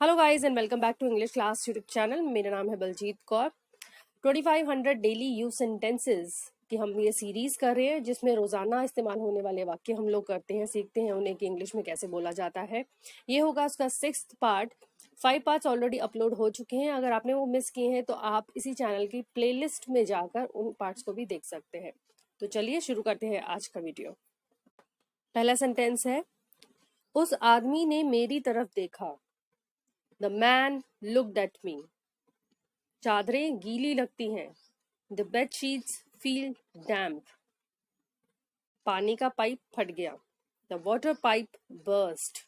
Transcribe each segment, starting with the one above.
Hello guys and welcome back to English class YouTube channel. मेरा नाम है Baljeet Kaur. 2500 daily use sentences की हम ये सीरीज कर रहे हैं जिसमें रोजाना इस्तेमाल होने वाले वाक्य हम लोग करते हैं, सीखते हैं उन्हें कि इंग्लिश में कैसे बोला जाता है। ये होगा उसका 6th part. 5 parts already upload हो चुके हैं। अगर आपने वो मिस किए हैं तो आप इसी चैनल की प्लेलिस्ट में जाकर उन पार्ट्स को भी देख सकते हैं। तो चलिए शुरू करते हैं आज का वीडियो। पहला सेंटेंस है, उस आदमी ने मेरी तरफ देखा। The man looked at me. चादरें गीली लगती हैं। The bed sheets feel damp. पानी का पाइप फट गया। The water pipe burst.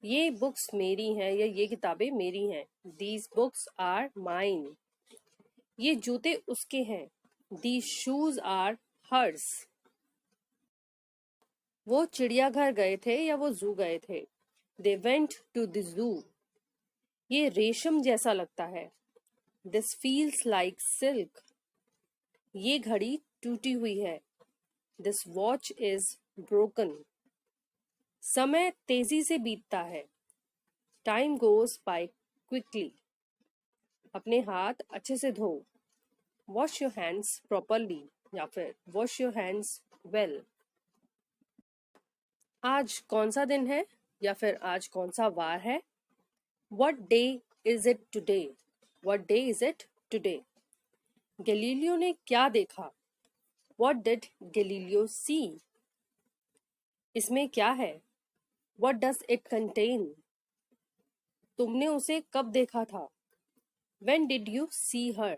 ये बुक्स मेरी हैं या ये किताबें मेरी हैं। These books are mine. ये जूते उसके हैं। These shoes are hers. वो चिड़ियाघर गए थे या वो जू गए थे। They went to the zoo. ये रेशम जैसा लगता है। This feels like silk. ये घड़ी टूटी हुई है। This watch is broken. समय तेजी से बीतता है। Time goes by quickly. अपने हाथ अच्छे से धो। Wash your hands properly या फिर wash your hands well. आज कौन सा दिन है या फिर आज कौन सा वार है। What day is it today? What day is it today? Galileo ने क्या देखा। What did Galileo see? इसमें क्या है। What does it contain? तुमने उसे कब देखा था। When did you see her?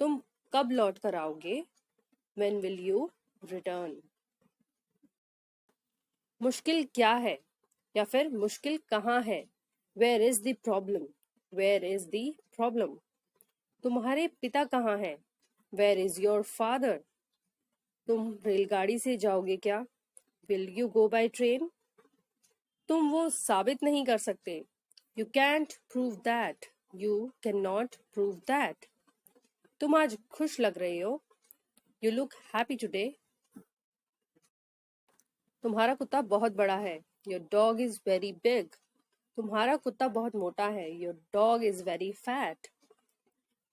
तुम कब लौट कर आओगे। When will you return? मुश्किल क्या है या फिर मुश्किल कहाँ है। Where is the problem? Where is the problem? तुम्हारे पिता कहाँ हैं। Where is your father? तुम रेलगाड़ी से जाओगे क्या। Will you go by train? तुम वो साबित नहीं कर सकते। You can't prove that. You cannot prove that. तुम आज खुश लग रहे हो। You look happy today. तुम्हारा कुत्ता बहुत बड़ा है। Your dog is very big. तुम्हारा कुत्ता बहुत मोटा है। Your dog is very fat.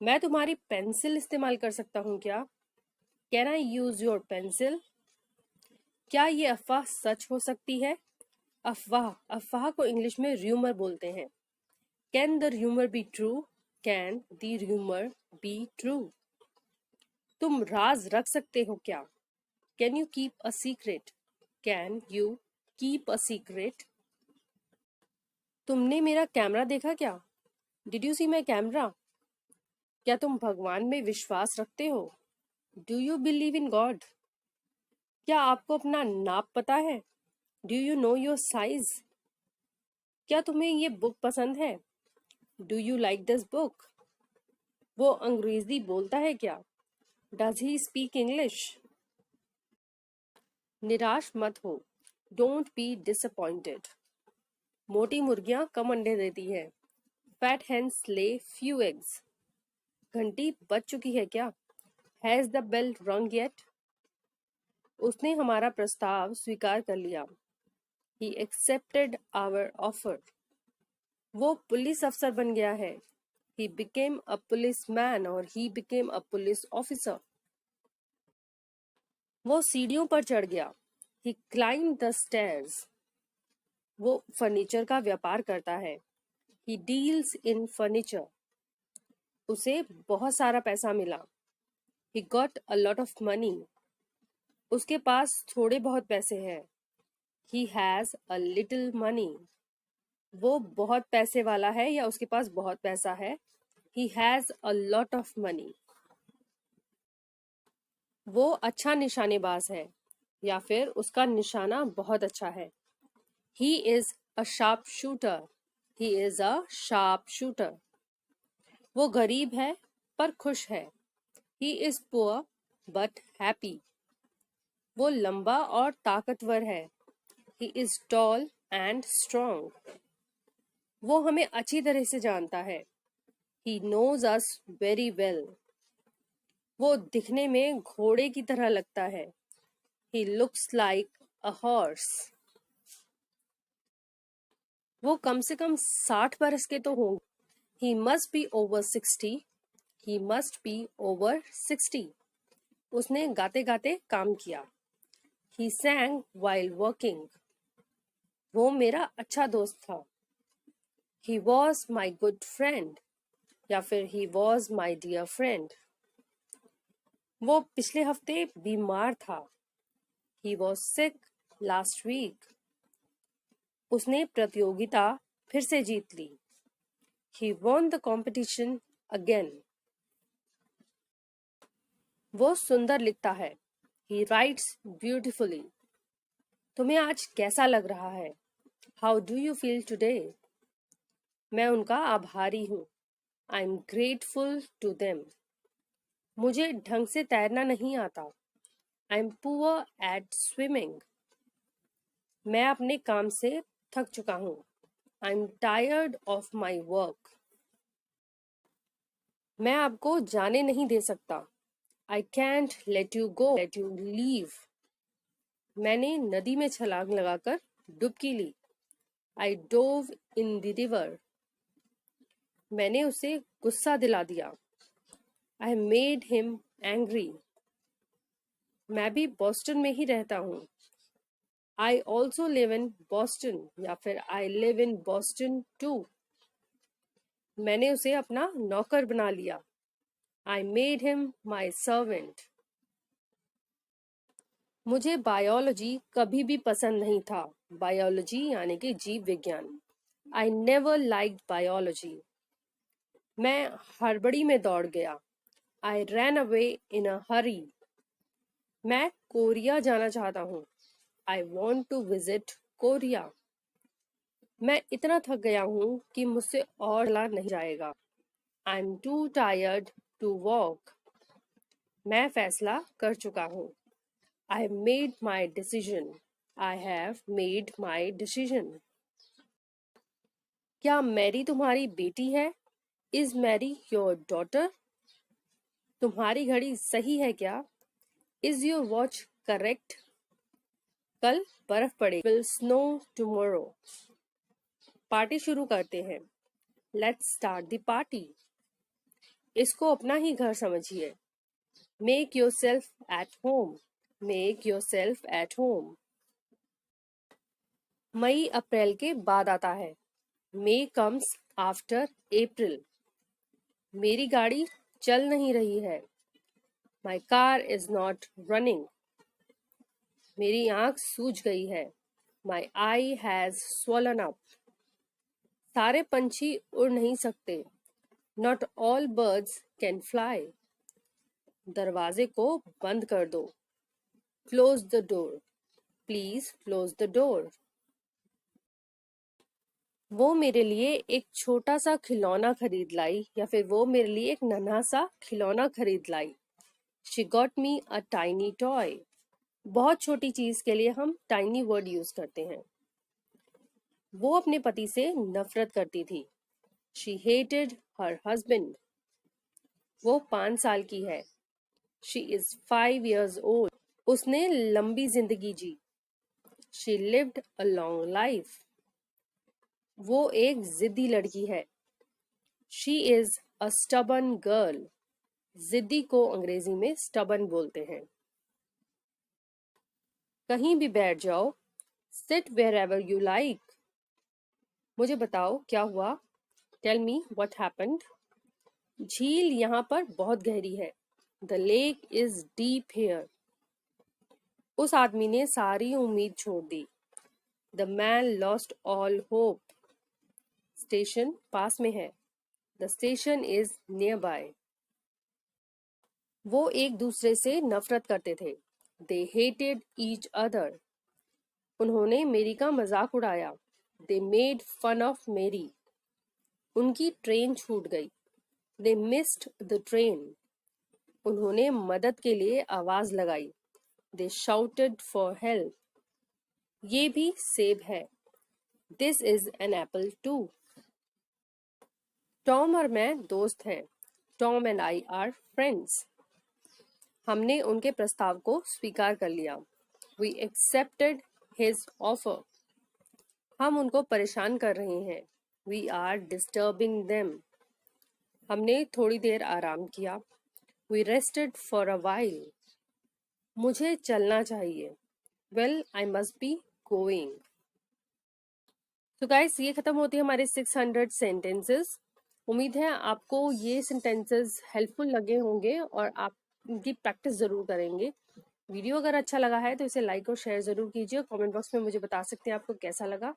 मैं तुम्हारी पेंसिल इस्तेमाल कर सकता हूँ क्या। Can I use your pencil? क्या ये अफवाह सच हो सकती है। अफवाह को इंग्लिश में र्यूमर बोलते हैं। Can the rumor be true? Can the rumor be true? तुम राज रख सकते हो क्या। Can you keep a secret? Can you keep a secret? तुमने मेरा कैमरा देखा क्या। Did you see my camera? क्या तुम भगवान में विश्वास रखते हो। Do you believe in God? क्या आपको अपना नाप पता है। Do you know your size? क्या तुम्हें ये बुक पसंद है। Do you like this book? वो अंग्रेजी बोलता है क्या। Does he speak English? निराश मत हो। Don't be disappointed. मोटी मुर्गियां कम अंडे देती हैं। Fat hens lay few eggs. घंटी बज चुकी है क्या। Has the bell rung yet? उसने हमारा प्रस्ताव स्वीकार कर लिया। He accepted our offer. वो पुलिस अफसर बन गया है। He became a policeman or he became a police officer. वो सीढ़ियों पर चढ़ गया। He climbed the stairs. वो फर्नीचर का व्यापार करता है। He deals in furniture. उसे बहुत सारा पैसा मिला। He got a lot of money. उसके पास थोड़े बहुत पैसे हैं। He has a little money. वो बहुत पैसे वाला है या उसके पास बहुत पैसा है। He has a lot of money. वो अच्छा निशानेबाज है या फिर उसका निशाना बहुत अच्छा है। He is a sharp shooter. He is a sharp shooter. वो गरीब है पर खुश है। He is poor but happy. वो लंबा और ताकतवर है। He is tall and strong. वो हमें अच्छी तरह से जानता है। He knows us very well. वो दिखने में घोड़े की तरह लगता है। He looks like a horse. वो कम से कम 60 बरस के तो होंगे। He must be over 60. He must be over 60. उसने गाते गाते काम किया। He sang while working. वो मेरा अच्छा दोस्त था। He was my good friend. या फिर He was my dear friend. वो पिछले हफ्ते बीमार था। He was sick last week. उसने प्रतियोगिता फिर से जीत ली। He won the competition again. वो सुंदर लिखता है। He writes beautifully. तुम्हें आज कैसा लग रहा है? How do you feel today? मैं उनका आभारी हूँ। I'm grateful to them. मुझे ढंग से तैरना नहीं आता। I'm poor at swimming. मैं अपने काम से थक चुका हूँ। I'm tired of my work. मैं आपको जाने नहीं दे सकता। I can't let you go, let you leave. मैंने नदी में छलांग लगाकर डुबकी ली। I dove in the river. मैंने उसे गुस्सा दिला दिया। I made him angry. मैं भी बॉस्टन में ही रहता हूँ। I also live in Boston या फिर I live in Boston too. मैंने उसे अपना नौकर बना लिया। I made him my servant. मुझे बायोलॉजी कभी भी पसंद नहीं था। बायोलॉजी यानी कि जीव विज्ञान। I never liked biology. मैं हड़बड़ी में दौड़ गया। I ran away in a hurry. मैं कोरिया जाना चाहता हूँ। I want to visit Korea. मैं इतना थक गया हूँ कि मुझसे और चला नहीं जाएगा। I'm too tired to walk. मैं फैसला कर चुका हूँ। I have made my decision. I have made my decision. क्या मैरी तुम्हारी बेटी है? Is Mary your daughter? तुम्हारी घड़ी सही है क्या? Is your watch correct? कल बर्फ पड़ेगी। Will snow tomorrow. पार्टी शुरू करते हैं। Let's start the party. इसको अपना ही घर समझिए। Make yourself at home. Make yourself at home. मई अप्रैल के बाद आता है। May comes after April. मेरी गाड़ी चल नहीं रही है। My car is not running. मेरी आंख सूज गई है। My eye has swollen up. सारे पंछी उड़ नहीं सकते। Not all birds can fly. दरवाजे को बंद कर दो। Close the door. Please close the door. वो मेरे लिए एक छोटा सा खिलौना खरीद लाई या फिर वो मेरे लिए एक नन्हा सा खिलौना खरीद लाई। She got me a tiny toy. बहुत छोटी चीज के लिए हम टाइनी वर्ड यूज करते हैं। वो अपने पति से नफरत करती थी। She hated her husband. वो 5 साल की है। She is 5 years old. उसने लंबी जिंदगी जी। She lived a long life. वो एक जिद्दी लड़की है। She is a stubborn girl. जिद्दी को अंग्रेजी में stubborn बोलते हैं। कहीं भी बैठ जाओ। Sit wherever you like. मुझे बताओ क्या हुआ। Tell me what happened. झील यहाँ पर बहुत गहरी है। The lake is deep here. उस आदमी ने सारी उम्मीद छोड़ दी। The man lost all hope. Station पास में है। The station is nearby. वो एक दूसरे से नफरत करते थे। They hated each other. उन्होंने मेरी का मजाक उड़ाया। They made fun of Mary. उनकी ट्रेन छूट गई। They missed the train. उन्होंने मदद के लिए आवाज लगाई। They shouted for help. ये भी सेब है। This is an apple too. Tom और मैं दोस्त हैं। Tom and I are friends. हमने उनके प्रस्ताव को स्वीकार कर लिया। We accepted his offer. हम उनको परेशान कर रहे हैं। We are disturbing them. हमने थोड़ी देर आराम किया। We rested for a while. मुझे चलना चाहिए। Well I must be going. तो गाइस, ये खत्म होती है हमारे 600 सेंटेंसेस। उम्मीद है आपको ये सेंटेंसेस हेल्पफुल लगे होंगे और आप इनकी प्रैक्टिस जरूर करेंगे। वीडियो अगर अच्छा लगा है तो इसे लाइक और शेयर जरूर कीजिए। कमेंट बॉक्स में मुझे बता सकते हैं आपको कैसा लगा।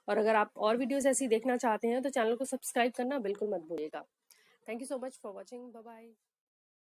और अगर आप और वीडियोस ऐसी देखना चाहते हैं तो चैनल को सब्सक्राइब करना बिल्कुल मत भूलिएगा। Thank you so much for watching. Bye bye.